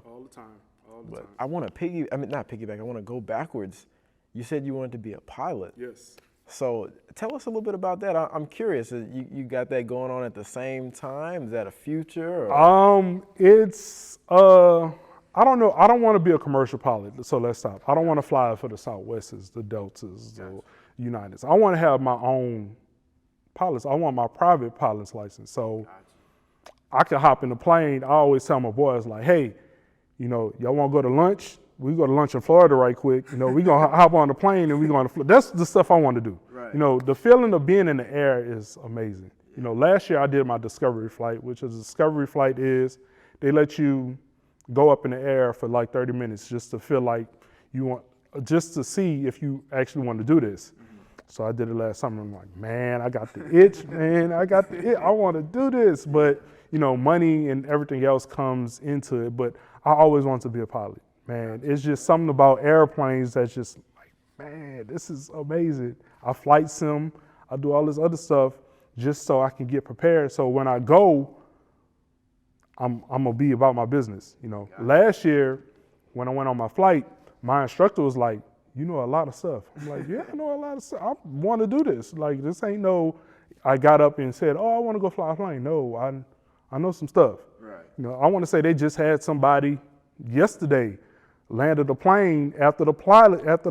know. All the time. All the But time. I want to not piggyback, I want to go backwards. You said you wanted to be a pilot. Yes. So tell us a little bit about that. I'm curious. You got that going on at the same time? Is that a future? Or? It's I don't know. I don't want to be a commercial pilot, so let's stop. I don't want to fly for the Southwests, the Deltas, the Uniteds. I want to have my own pilots. I want my private pilot's license. So I can hop in the plane. I always tell my boys, like, hey, y'all want to go to lunch? We go to lunch in Florida right quick. We gonna hop on the plane and we going to. That's the stuff I want to do. Right. The feeling of being in the air is amazing. Last year I did my discovery flight, which is a discovery flight is they let you go up in the air for like 30 minutes just to feel like just to see if you actually want to do this. So I did it last summer. I'm like, man, I got the itch, man. I got the itch. I want to do this. But, money and everything else comes into it. But I always wanted to be a pilot, man. It's just something about airplanes that's just like, man, this is amazing. I flight sim. I do all this other stuff just so I can get prepared. So when I go, I'm gonna be about my business. Last year when I went on my flight, my instructor was like, you know a lot of stuff. I'm like, yeah, I know a lot of stuff. I want to do this. Like, this ain't I got up and said, oh, I want to go fly a plane. No, I know some stuff. Right. I want to say they just had somebody yesterday landed a plane after the pilot had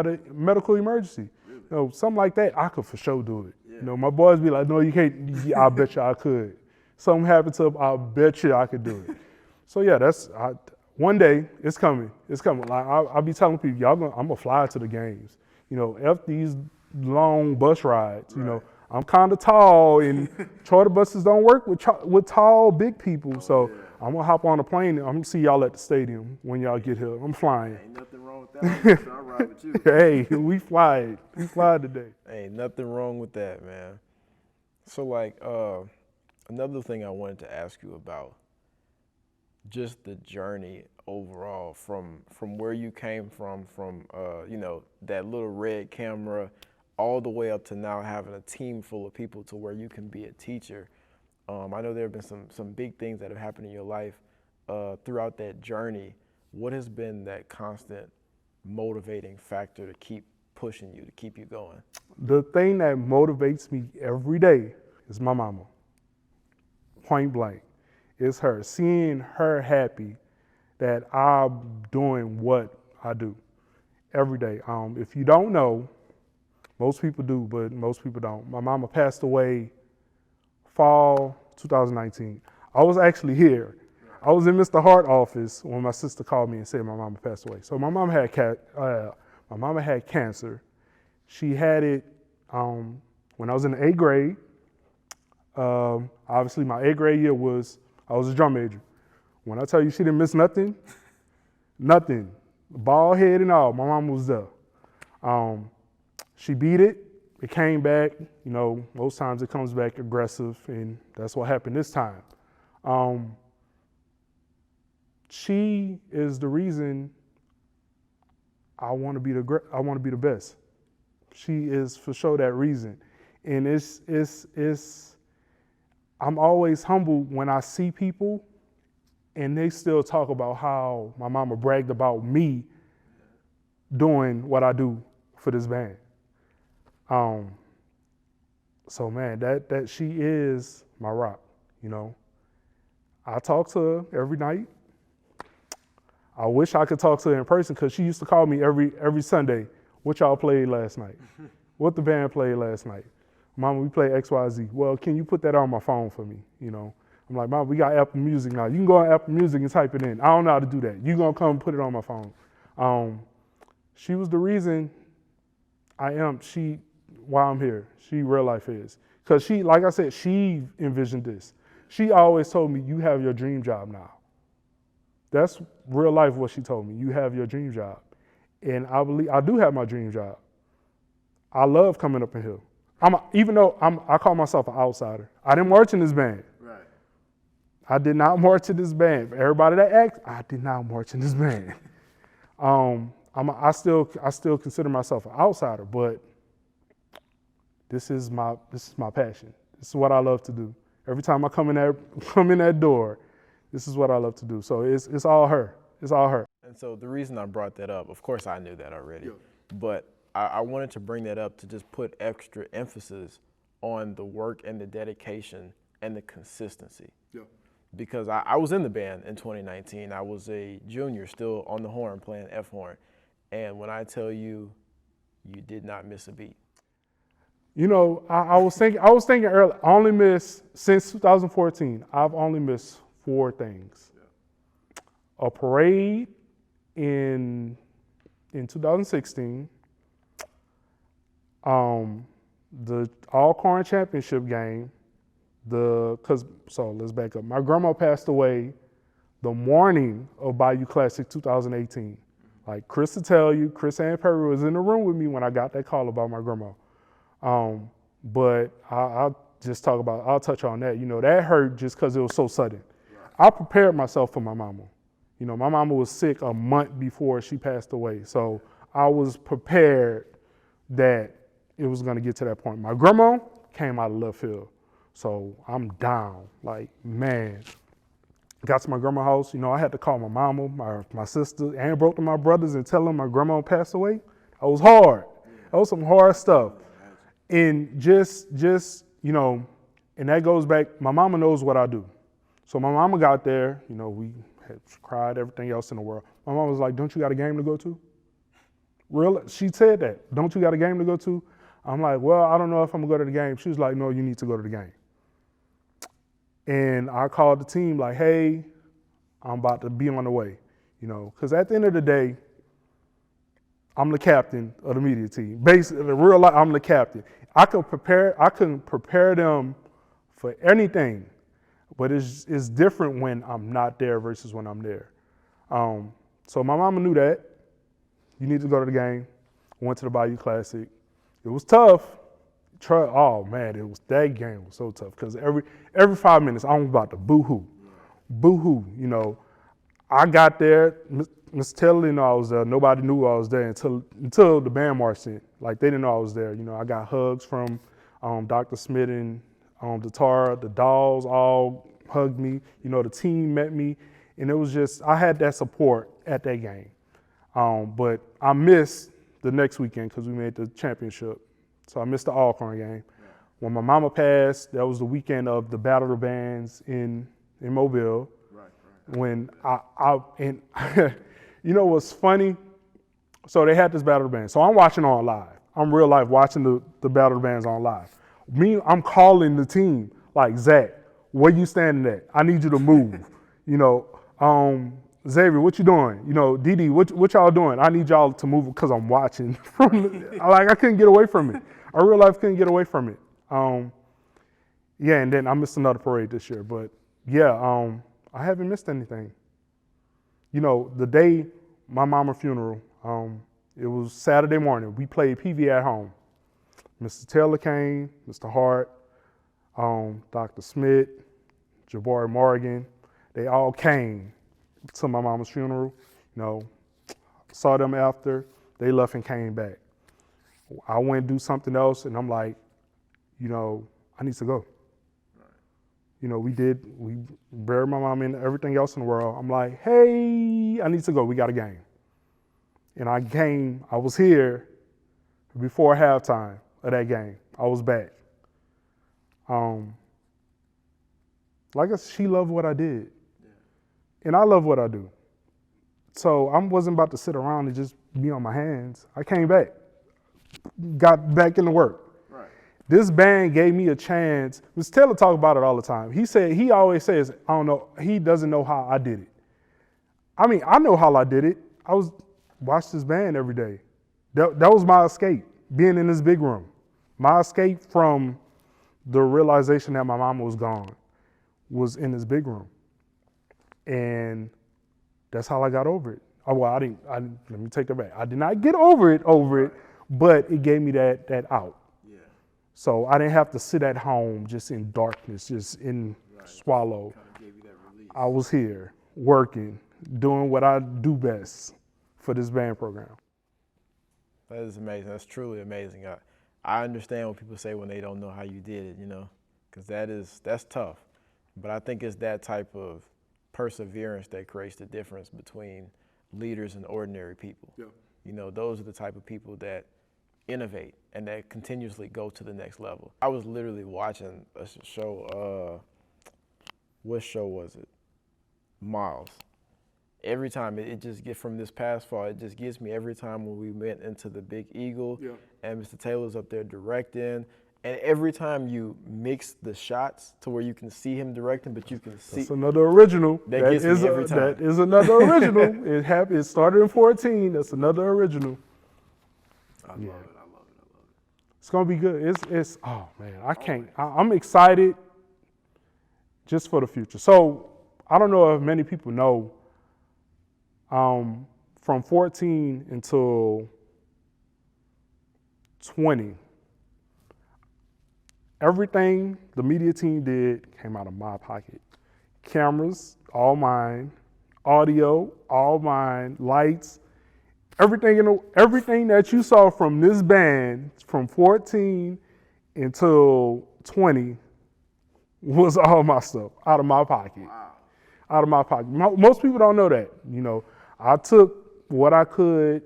a medical emergency. Really? Something like that, I could for sure do it. Yeah. My boys be like, no, you can't. Yeah, I bet you I could. Something happened to him, I bet you I could do it. So yeah, one day it's coming. It's coming. Like I'll be telling people, I'm gonna fly to the games. F these long bus rides. Right. I'm kind of tall, and charter buses don't work with tall, big people. So yeah. I'm gonna hop on a plane. And I'm gonna see y'all at the stadium when y'all get here. I'm flying. Ain't nothing wrong with that. I'll ride with you. Hey, we fly today. Ain't nothing wrong with that, man. So like, another thing I wanted to ask you about, just the journey overall from where you came from that little red camera, all the way up to now having a team full of people to where you can be a teacher. I know there have been some big things that have happened in your life throughout that journey. What has been that constant motivating factor to keep pushing you, to keep you going? The thing that motivates me every day is my mama. Point blank. It's her. Seeing her happy that I'm doing what I do every day. If you don't know, most people do, but most people don't. My mama passed away fall 2019. I was actually here. I was in Mr. Hart office when my sister called me and said my mama passed away. So my mama had cancer. She had it when I was in the 8th grade. Obviously, my 8th grade year I was a drum major. When I tell you she didn't miss nothing, bald head and all, my mama was there. She beat it. It came back. Most times it comes back aggressive, and that's what happened this time. She is the reason I want to be the best. She is for sure that reason, and I'm always humbled when I see people and they still talk about how my mama bragged about me doing what I do for this band. So man, that she is my rock, I talk to her every night. I wish I could talk to her in person because she used to call me every Sunday. What y'all played last night? What the band played last night? Mama, we played XYZ. Well, can you put that on my phone for me? I'm like, Mom, we got Apple Music now. You can go on Apple Music and type it in. I don't know how to do that. You gonna come and put it on my phone. She was the reason why I'm here. She real life is. Because she, like I said, she envisioned this. She always told me, you have your dream job now. That's real life what she told me. You have your dream job. And I believe I do have my dream job. I love coming up in here. Even though I call myself an outsider. I didn't march in this band. Right. I did not march in this band. For everybody that asks, I did not march in this band. I still consider myself an outsider, but this is my passion. This is what I love to do. Every time I come in that door, This is what I love to do. So it's all her. It's all her. And so the reason I brought that up, of course I knew that already, but I wanted to bring that up to just put extra emphasis on the work and the dedication and the consistency. Yeah. Because I was in the band in 2019. I was a junior, still on the horn, playing F horn. And when I tell you, you did not miss a beat. You know, I was thinking earlier, I only missed, since 2014, I've only missed 4 things. Yeah. A parade in 2016, the All-Corn Championship game, so let's back up. My grandma passed away the morning of Bayou Classic 2018. Like Chris will tell you, Chris and Perry was in the room with me when I got that call about my grandma. But I'll touch on that. You know, that hurt just because it was so sudden. Right. I prepared myself for my mama. You know, my mama was sick a month before she passed away. So I was prepared that it was going to get to that point. My grandma came out of left field. So I'm down. Like, man. Got to my grandma's house. You know, I had to call my mama, my sister, and both of my brothers and tell them my grandma passed away. That was hard. That was some hard stuff. And just, you know, and that goes back, my mama knows what I do. So my mama got there, you know, we had cried, everything else in the world. My mama was like, don't you got a game to go to? Real? She said that, don't you got a game to go to? I'm like, well, I don't know if I'm gonna go to the game. She was like, no, you need to go to the game. And I called the team like, hey, I'm about to be on the way, you know, because at the end of the day, I'm the captain of the media team. Basically, in real life, I'm the captain. I couldn't prepare them for anything, but it's different when I'm not there versus when I'm there. So my mama knew that. You need to go to the game. Went to the Bayou Classic. It was tough. Oh man, that game was so tough because every 5 minutes I'm about to boo-hoo. Boo-hoo, you know. I got there, Mr. Taylor didn't know I was there. Nobody knew I was there until the band marched in. Like, they didn't know I was there. You know, I got hugs from Dr. Smith and the Tar. The dolls all hugged me. You know, the team met me. And it was just, I had that support at that game. But I missed the next weekend because we made the championship. So I missed the All-Corn game. Yeah. When my mama passed, that was the weekend of the Battle of the Bands in Mobile. Right. When and you know what's funny? So they had this Battle of the Bands. So I'm watching on live. I'm real life watching the Battle of the Bands on live. I'm calling the team like, Zach, where you standing at? I need you to move. You know, Xavier, what you doing? You know, Didi, what y'all doing? I need y'all to move because I'm watching. I couldn't get away from it. I real life couldn't get away from it. Yeah, and then I missed another parade this year. But yeah, I haven't missed anything. You know, the day my mama's funeral, it was Saturday morning. We played PV at home. Mr. Taylor came, Mr. Hart, Dr. Smith, Jabari Morgan. They all came to my mama's funeral. You know, saw them after. They left and came back. I went and do something else, and I'm like, you know, I need to go. Right. You know, we buried my mom and everything else in the world. I'm like, hey, I need to go. We got a game. And I was here before halftime of that game. I was back. Like I said, she loved what I did. Yeah. And I love what I do. So I wasn't about to sit around and just be on my hands. I came back, got back into work. Right. This band gave me a chance. Mr. Taylor talk about it all the time. He always says, I don't know, he doesn't know how I did it. I mean, I know how I did it. Watch this band every day. That was my escape, being in this big room. My escape from the realization that my mama was gone was in this big room. And that's how I got over it. Let me take that back. I did not get over it, but it gave me that out. Yeah. So I didn't have to sit at home just in darkness, just in swallow. Kind of gave you that release. I was here working, doing what I do best for this band program. That is amazing. That's truly amazing. I understand what people say when they don't know how you did it, you know, because that's tough. But I think it's that type of perseverance that creates the difference between leaders and ordinary people. Yeah. You know, those are the type of people that innovate and that continuously go to the next level. I was literally watching a show, what show was it? Miles. Every time it just gets from this past fall, it just gets me every time when we went into the Big Eagle and Mr. Taylor's up there directing. And every time you mix the shots to where you can see him directing, but you can see. That's another original. That gets me every time. That is another original. It started in 14. That's another original. I love it. It's gonna be good. It's oh man, I'm excited just for the future. So I don't know if many people know, from 14 until 20, everything the media team did came out of my pocket. Cameras, all mine. Audio, all mine. Lights, everything that you saw from this band from 14 until 20 was all my stuff out of my pocket. Wow. Out of my pocket. Most people don't know that. You know, I took what I could,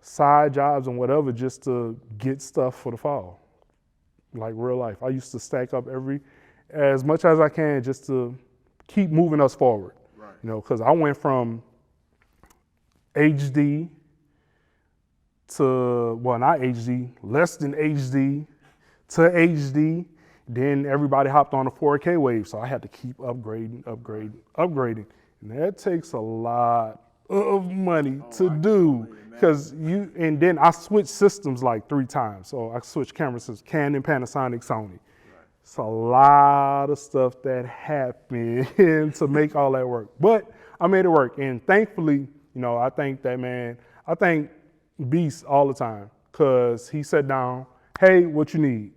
side jobs and whatever, just to get stuff for the fall, like real life. I used to stack up as much as I can just to keep moving us forward. Right. You know, because I went from HD to, well, not HD, less than HD to HD. Then everybody hopped on the 4K wave, so I had to keep upgrading. And that takes a lot of money to do, because and then I switched systems like 3 times. So I switched camera systems, Canon, Panasonic, Sony. Right. It's a lot of stuff that happened to make all that work. But I made it work, and thankfully, you know, I thank that man. I thank Beast all the time, because he sat down, hey, what you need?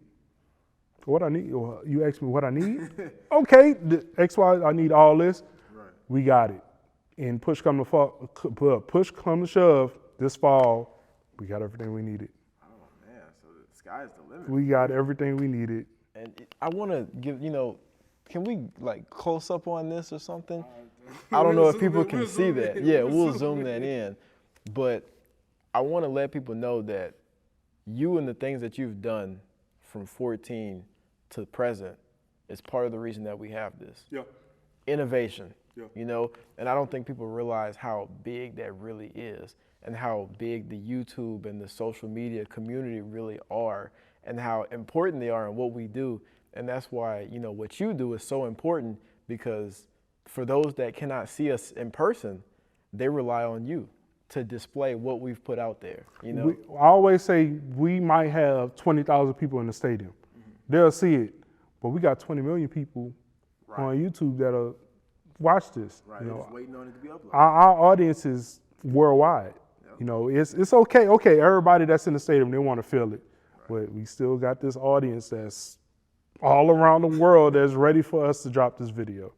What I need? You asked me what I need? Okay, the X, Y, I need all this. Right. We got it. And push come to shove, this fall, we got everything we needed. Oh man, so the sky's the limit. We got everything we needed. And I want to give, you know, can we like close up on this or something? I don't know if people can see that. Yeah, we'll zoom that in. But I want to let people know that you and the things that you've done from 14 to present is part of the reason that we have this. Yeah. Innovation, yeah. You know, and I don't think people realize how big that really is, and how big the YouTube and the social media community really are, and how important they are in what we do. And that's why, you know, what you do is so important, because for those that cannot see us in person, they rely on you to display what we've put out there. You know, I always say we might have 20,000 people in the stadium. Mm-hmm. They'll see it, but we got 20 million people on YouTube that'll watch this. Right, you know, just waiting on it to be uploaded. Our audience is worldwide. Yep. You know, it's okay. Okay, everybody that's in the stadium, they want to feel it, but we still got this audience that's all around the world that's ready for us to drop this video.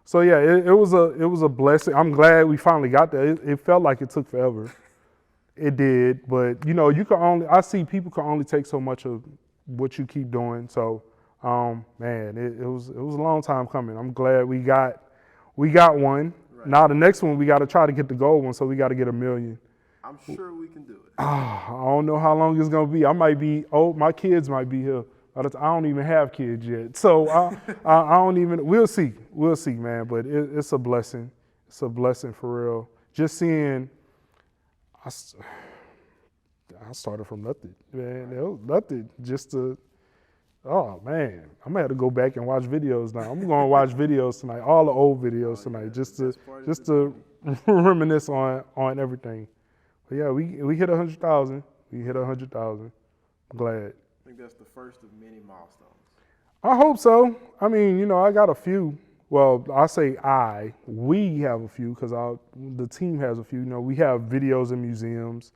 So yeah, it was a blessing. I'm glad we finally got there. It felt like it took forever. It did, but you know, I see people can only take so much of what you keep doing. So, man, it was a long time coming. I'm glad we got one. Right. Now the next one we got to try to get the gold one, so we got to get 1 million. I'm sure we can do it. I don't know how long it's gonna be. I might be old. My kids might be here. I don't even have kids yet, so I don't even. We'll see, man. But it's a blessing. It's a blessing for real. Just seeing, I started from nothing, man. It was nothing. Just to, oh man, I'm gonna have to go back and watch videos now. I'm gonna watch videos tonight, all the old videos tonight, just to reminisce on everything. But yeah, we hit 100,000. We hit 100,000. I'm glad. I think that's the first of many milestones. I hope so. I mean, you know, I got a few. Well, I say we have a few, because the team has a few. You know, we have videos in museums.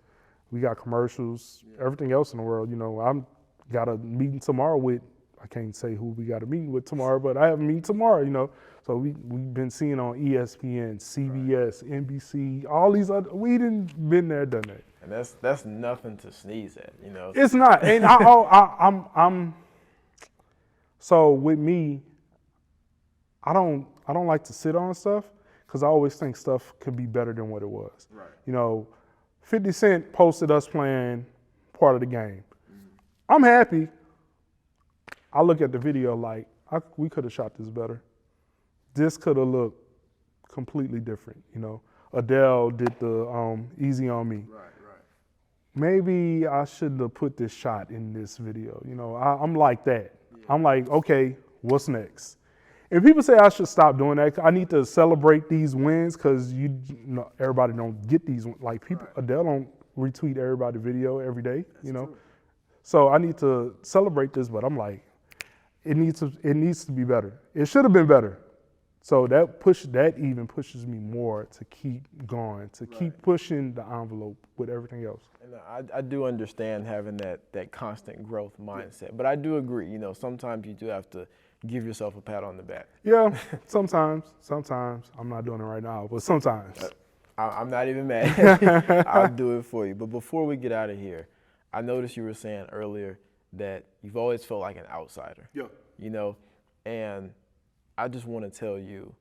We got commercials, everything else in the world. You know, I'm got a meeting tomorrow with, I can't say who we got a meeting with tomorrow, but I have a meeting tomorrow, you know. So we've been seeing on ESPN, CBS, NBC, all these other, we didn't been there, done that. And that's nothing to sneeze at, you know. It's not. And I'm so with me, I don't I don't like to sit on stuff because I always think stuff could be better than what it was. Right. You know, 50 Cent posted us playing part of the game. I'm happy. I look at the video like, we could have shot this better. This could have looked completely different, you know. Adele did the Easy on Me. Right. Maybe I shouldn't have put this shot in this video. You know, I'm like that. Yeah. I'm like, okay, what's next? If people say I should stop doing that, I need to celebrate these wins because you know, everybody don't get these. Like people, right. Adele don't retweet everybody's video every day. That's you know, true. So I need to celebrate this. But I'm like, it needs to be better. It should have been better. So that even pushes me more to keep going, to right. keep pushing the envelope with everything else. And I do understand having that constant growth mindset, but I do agree. You know, sometimes you do have to give yourself a pat on the back. Yeah, sometimes. I'm not doing it right now, but sometimes. I'm not even mad. I'll do it for you. But before we get out of here, I noticed you were saying earlier that you've always felt like an outsider. Yeah. You know, and I just want to tell you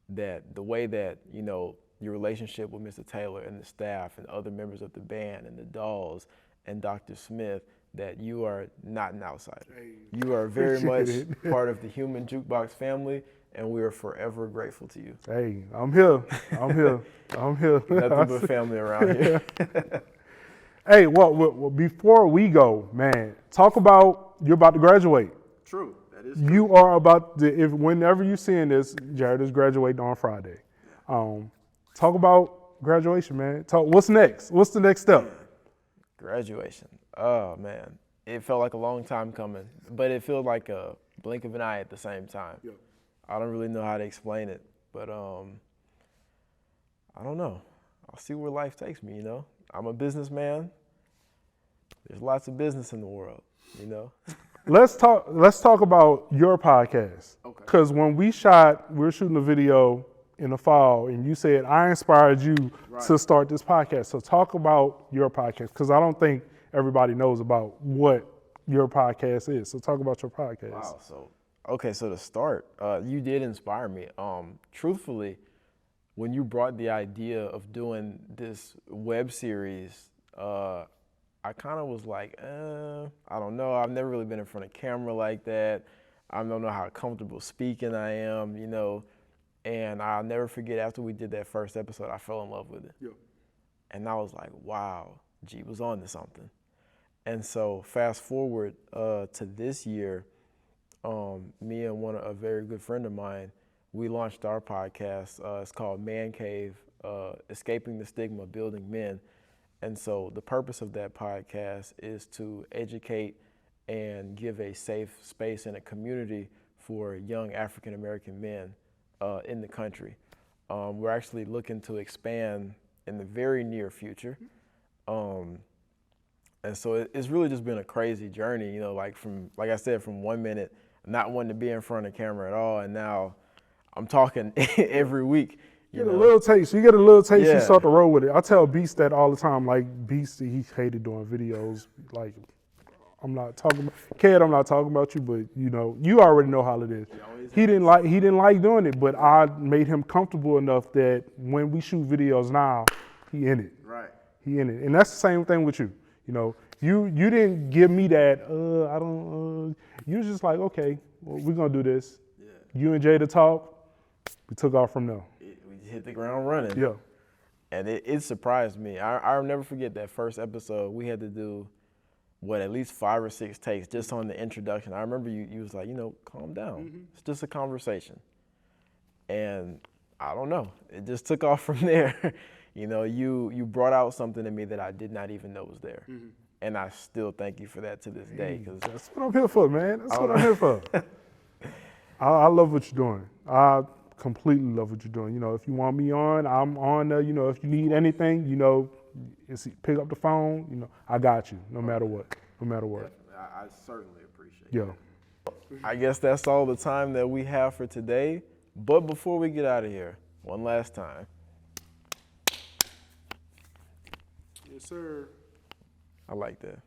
that the way that, you know, your relationship with Mr. Taylor and the staff and other members of the band and the Dolls and Dr. Smith, that you are not an outsider. Hey, you are very much part of the Human Jukebox family, and we are forever grateful to you. Hey, I'm here. Nothing but family around here. Hey, well, before we go, man, talk about, you're about to graduate. True. You are about to, whenever you're seeing this, Jared is graduating on Friday. Talk about graduation, man. What's next? What's the next step? Graduation. Oh, man. It felt like a long time coming, but it felt like a blink of an eye at the same time. Yeah. I don't really know how to explain it, but I don't know. I'll see where life takes me, you know? I'm a businessman. There's lots of business in the world, you know? Let's talk about your podcast. Okay. Because when we were shooting a video in the fall, and you said, I inspired you to start this podcast. So talk about your podcast, because I don't think everybody knows about what your podcast is. So talk about your podcast. Wow. So to start, you did inspire me. Truthfully, when you brought the idea of doing this web series, I kind of was like, I don't know. I've never really been in front of camera like that. I don't know how comfortable speaking I am, you know. And I'll never forget, after we did that first episode, I fell in love with it. Yeah. And I was like, wow, G was on to something. And so fast forward to this year, me and a very good friend of mine, we launched our podcast. It's called Man Cave, Escaping the Stigma, Building Men. And so the purpose of that podcast is to educate and give a safe space and a community for young African-American men in the country. We're actually looking to expand in the very near future. And so it's really just been a crazy journey, you know, like I said, from 1 minute not wanting to be in front of camera at all, and now I'm talking every week. You get a little taste. You get a little taste, you start to roll with it. I tell Beast that all the time. Like, Beast, he hated doing videos. Like, I'm not talking about, Ked, I'm not talking about you, but you know, you already know how it is. He didn't like doing it, but I made him comfortable enough that when we shoot videos now, he in it. Right. He in it. And that's the same thing with you. You know, you didn't give me that, you was just like, okay, well, we're gonna do this. Yeah. You and Jada talk, we took off from there. We hit the ground running. Yeah. And it surprised me. I'll never forget that first episode. We had to do, at least 5 or 6 takes just on the introduction. I remember you was like, you know, calm down. Mm-hmm. It's just a conversation. And I don't know. It just took off from there. You know, you brought out something in me that I did not even know was there. Mm-hmm. And I still thank you for that to this day. Cause that's what I'm here for, man. That's what I'm here for. I love what you're doing. I completely love what you're doing. You know, if you want me on, I'm on there. You know, if you need anything, you know, pick up the phone. You know, I got you, no matter what. No matter what. I certainly appreciate it. Yeah. I guess that's all the time that we have for today. But before we get out of here, one last time. Yes, sir. I like that.